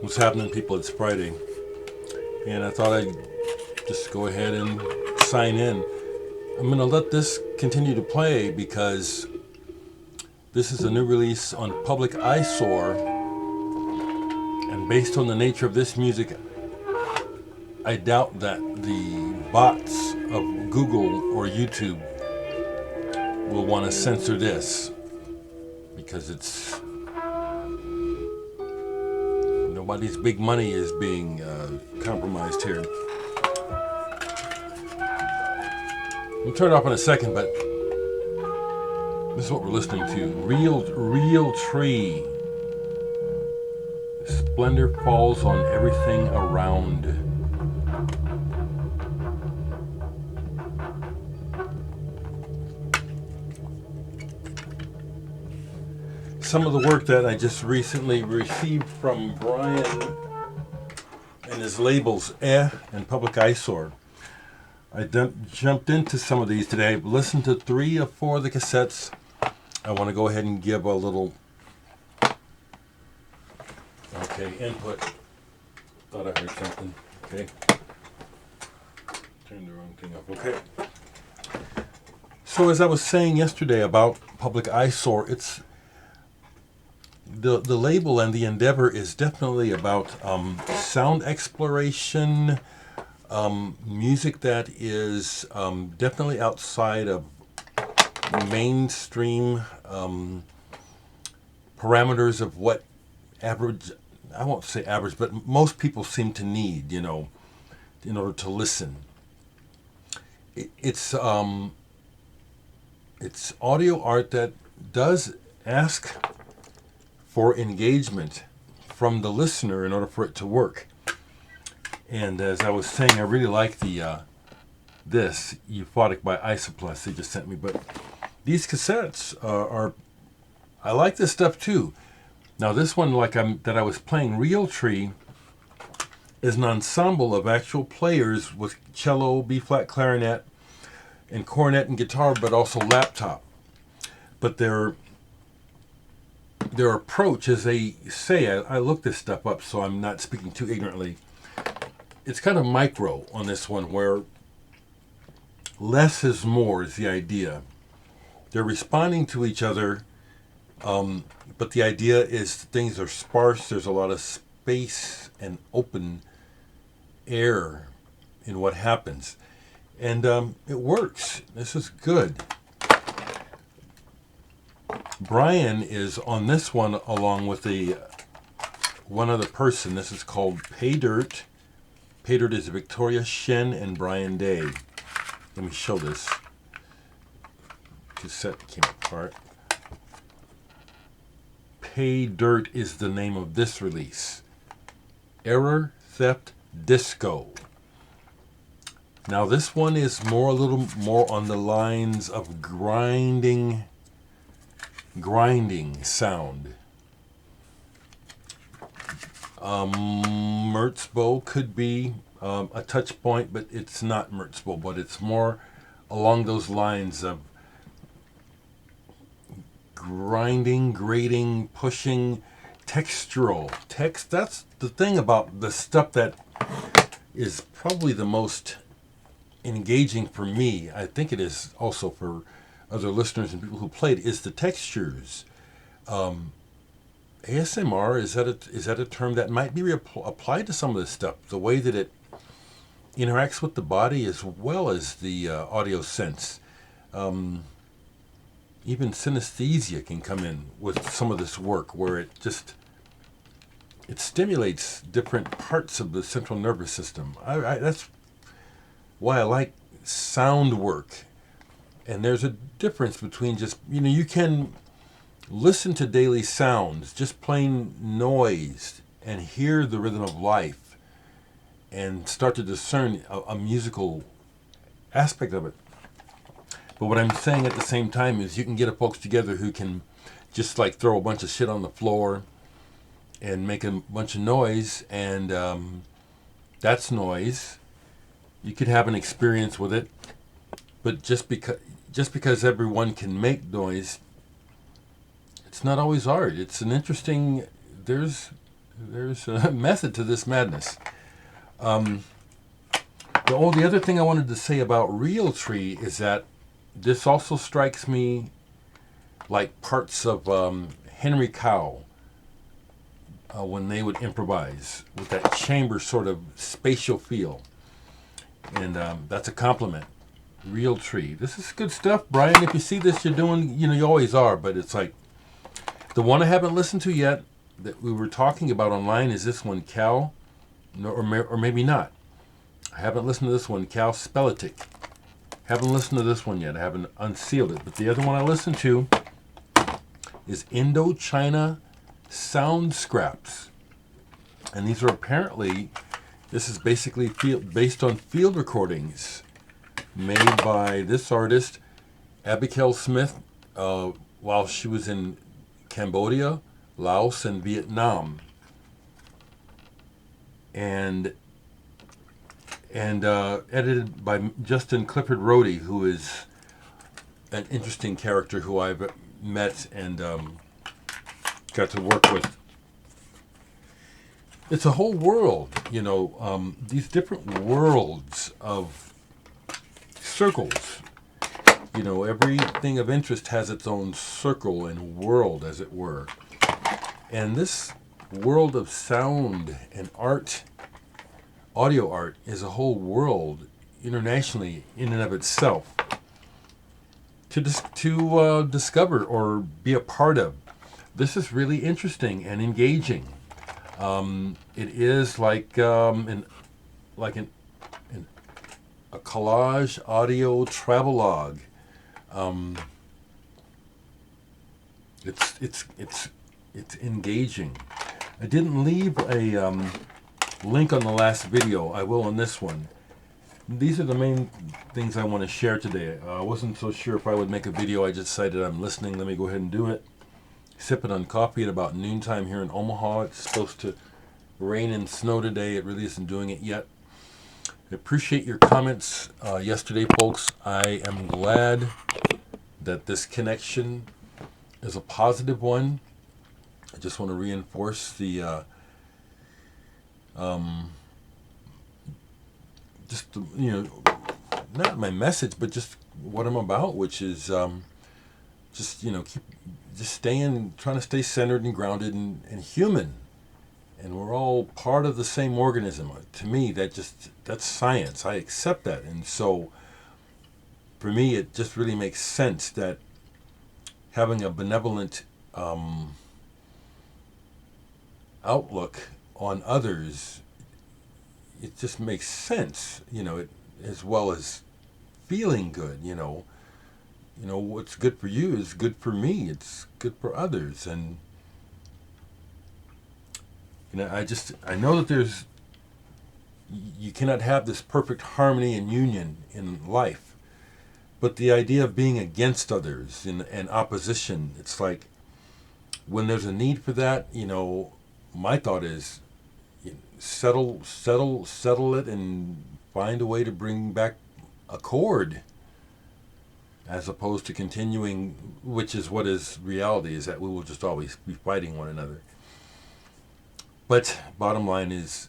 What's happening, people? It's Friday, and I thought I'd just go ahead and sign in. I'm going to let this continue to play because this is a new release on Public Eyesore, and based on the nature of this music, I doubt that the bots of Google or YouTube will want to censor this because it's nobody's big money is being compromised here. We'll turn it off in a second, but this is what we're listening to. Real Tree. Splendor falls on everything around. Some of the work that I just recently received from Brian and his labels and Public Eyesore. I jumped into some of these today. I've listened to 3 or 4 of the cassettes. I want to go ahead and give a little input. Thought I heard something. Okay. Turned the wrong thing off. Okay. So as I was saying yesterday about Public Eyesore, it's the label and the endeavor is definitely about sound exploration, music that is definitely outside of mainstream parameters of what average, I won't say average, but most people seem to need, in order to listen. It's audio art that does ask for engagement from the listener in order for it to work. And as I was saying, I really like this Euphotic by Isoplus they just sent me. But these cassettes I like this stuff too. Now this one, that I was playing, Real Tree, is an ensemble of actual players with cello, B-flat clarinet, and cornet and guitar, but also laptop. But their approach, as they say, I looked this stuff up so I'm not speaking too ignorantly. It's kind of micro on this one, where less is more is the idea. They're responding to each other, but the idea is things are sparse. There's a lot of space and open air in what happens. And it works. This is good. Brian is on this one along with one other person. This is called Pay Dirt. Pay Dirt is Victoria Shen and Brian Day. Let me show this. Cassette came apart. Pay Dirt is the name of this release. Error Theft Disco. Now this one is a little more on the lines of grinding sound. Merzbow could be a touch point, but it's not Merzbow, but it's more along those lines of grinding, grating, pushing, textural. That's the thing about the stuff that is probably the most engaging for me. I think it is also for other listeners and people who played, is the textures. ASMR, is that a term that might be applied to some of this stuff? The way that it interacts with the body as well as the audio sense. Even synesthesia can come in with some of this work, where it stimulates different parts of the central nervous system. That's why I like sound work. And there's a difference between just, you can listen to daily sounds, just plain noise, and hear the rhythm of life and start to discern a musical aspect of it. But what I'm saying at the same time is you can get folks together who can just throw a bunch of shit on the floor and make a bunch of noise, and that's noise. You could have an experience with it, but just because everyone can make noise, it's not always art. It's an interesting. There's There's a method to this madness. Um, the other thing I wanted to say about Realtree is that this also strikes me like parts of Henry Cow when they would improvise with that chamber sort of spatial feel. And that's a compliment. Realtree. This is good stuff, Brian. If you see this, you're doing, you always are, but it's like the one I haven't listened to yet that we were talking about online is this one, Cal, no, or maybe not. I haven't listened to this one, Cal Spelitic. Haven't listened to this one yet. I haven't unsealed it. But the other one I listened to is Indochina Sound Scraps. And these are apparently, this is basically based on field recordings made by this artist, Abigail Smith, while she was in Cambodia, Laos, and Vietnam. And edited by Justin Clifford Rohde, who is an interesting character who I've met and got to work with. It's a whole world, these different worlds of circles. Everything of interest has its own circle and world, as it were. And this world of sound and art, audio art, is a whole world internationally in and of itself to discover or be a part of. This is really interesting and engaging. It is like a collage audio travelogue. It's engaging. I didn't leave a link on the last video. I will on this one. These are the main things I want to share today. I wasn't so sure if I would make a video. I just decided I'm listening. Let me go ahead and do it. Sipping on coffee at about noontime here in Omaha. It's supposed to rain and snow today. It really isn't doing it yet. I appreciate your comments yesterday, folks. I am glad that this connection is a positive one. I just want to reinforce the not my message, but just what I'm about, which is trying to stay centered and grounded and human. And we're all part of the same organism. To me, that's science. I accept that. And so for me, it just really makes sense that having a benevolent outlook on others, it just makes sense, as well as feeling good, what's good for you is good for me. It's good for others. And I know that you cannot have this perfect harmony and union in life, but the idea of being against others and opposition, it's like when there's a need for that, my thought is settle it and find a way to bring back accord, as opposed to continuing, which is what is reality, is that we will just always be fighting one another. But bottom line is,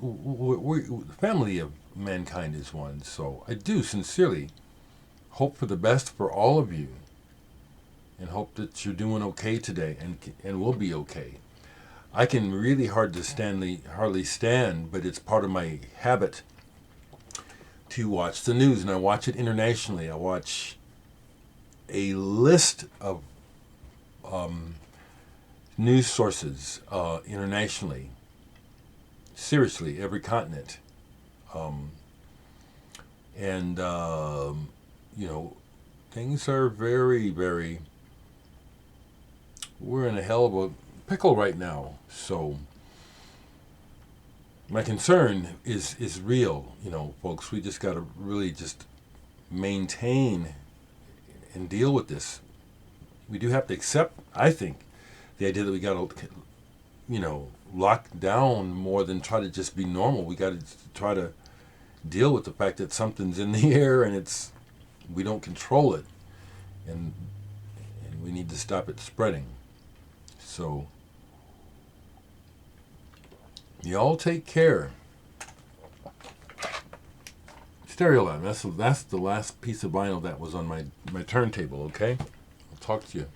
the family of mankind is one. So I do sincerely hope for the best for all of you, and hope that you're doing okay today and will be okay. I can really hardly stand, but it's part of my habit to watch the news, and I watch it internationally. I watch a list of news sources internationally. Seriously, every continent. Things are very, very... We're in a hell of a pickle right now. So my concern is real, folks. We just got to really just maintain and deal with this. We do have to accept, I think, the idea that we got to, lock down more than try to just be normal. We got to try to deal with the fact that something's in the air and we don't control it, and we need to stop it spreading. So Y'all take care. Stereolab. That's the last piece of vinyl that was on my turntable. Okay. I'll talk to you.